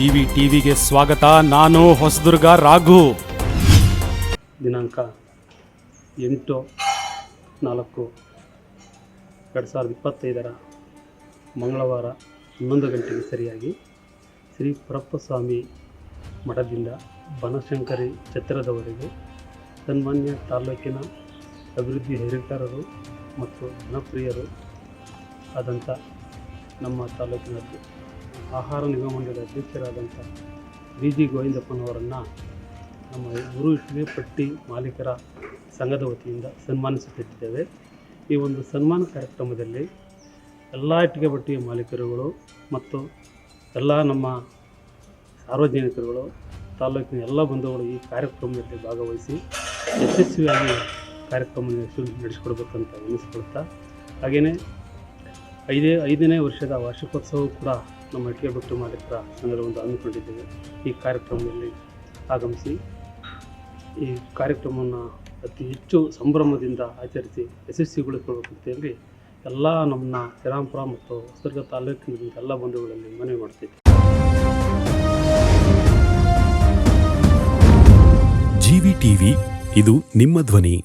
GV ಟಿವಿಗೆ ಸ್ವಾಗತ. ನಾನು ಹೊಸದುರ್ಗ ರಾಘು. ದಿನಾಂಕ 8/4/2025 ಮಂಗಳವಾರ 11 ಗಂಟೆಗೆ ಸರಿಯಾಗಿ ಶ್ರೀ ಪರಪ್ಪಸ್ವಾಮಿ ಮಠದಿಂದ ಬನಶಂಕರಿ ಛತ್ರದವರೆಗೆ ಸನ್ಮಾನ್ಯ ತಾಲೂಕಿನ ಅಭಿವೃದ್ಧಿ ಹಿರಿಯರು ಮತ್ತು ಜನಪ್ರಿಯರು ಆದಂಥ ನಮ್ಮ ತಾಲೂಕಿನಲ್ಲಿ ಆಹಾರ ನಿಗಮ ಮಂಡಳಿ ಅಧ್ಯಕ್ಷರಾದಂಥ ವಿ.ಜಿ. ಗೋವಿಂದಪ್ಪನವರನ್ನು ನಮ್ಮ ಗುರು ಇಟ್ಟಿಗೆ ಪಟ್ಟಿ ಮಾಲೀಕರ ಸಂಘದ ವತಿಯಿಂದ ಸನ್ಮಾನಿಸುತ್ತಿದ್ದೇವೆ. ಈ ಒಂದು ಸನ್ಮಾನ ಕಾರ್ಯಕ್ರಮದಲ್ಲಿ ಎಲ್ಲ ಇಟ್ಟಿಗೆ ಪಟ್ಟಿಯ ಮಾಲೀಕರುಗಳು ಮತ್ತು ಎಲ್ಲ ನಮ್ಮ ಸಾರ್ವಜನಿಕರುಗಳು, ತಾಲೂಕಿನ ಎಲ್ಲ ಬಂಧುಗಳು ಈ ಕಾರ್ಯಕ್ರಮದಲ್ಲಿ ಭಾಗವಹಿಸಿ ಯಶಸ್ವಿಯಾಗಿ ಕಾರ್ಯಕ್ರಮ ನಡೆಸಿಕೊಡ್ಬೇಕಂತ ಎನಿಸ್ಕೊಳ್ತಾ, ಹಾಗೆಯೇ 5ನೇ ವರ್ಷದ ವಾರ್ಷಿಕೋತ್ಸವ ಕೂಡ ನಮ್ಮ ಇಟ್ಟಿಗೆ ಪಟ್ಟಿ ಮಾಲೀಕರ ಸಂಘದ ಒಂದು ಹಮ್ಮಿಕೊಂಡಿದ್ದೇವೆ. ಈ ಕಾರ್ಯಕ್ರಮದಲ್ಲಿ ಆಗಮಿಸಿ ಈ ಕಾರ್ಯಕ್ರಮವನ್ನು ಅತಿ ಹೆಚ್ಚು ಸಂಭ್ರಮದಿಂದ ಆಚರಿಸಿ ಯಶಸ್ವಿಗೊಳಿಸಬೇಕಂತೇಳಿ ಎಲ್ಲ ನಮ್ಮ ಶ್ರೀರಾಮಪುರ ಮತ್ತು ಹೊಸದುರ್ಗ ತಾಲೂಕಿನ ಎಲ್ಲ ಬಂಧುಗಳಲ್ಲಿ ಮನವಿ ಮಾಡ್ತೀವಿ. ಜಿವಿ ಟಿವಿ, ಇದು ನಿಮ್ಮ ಧ್ವನಿ.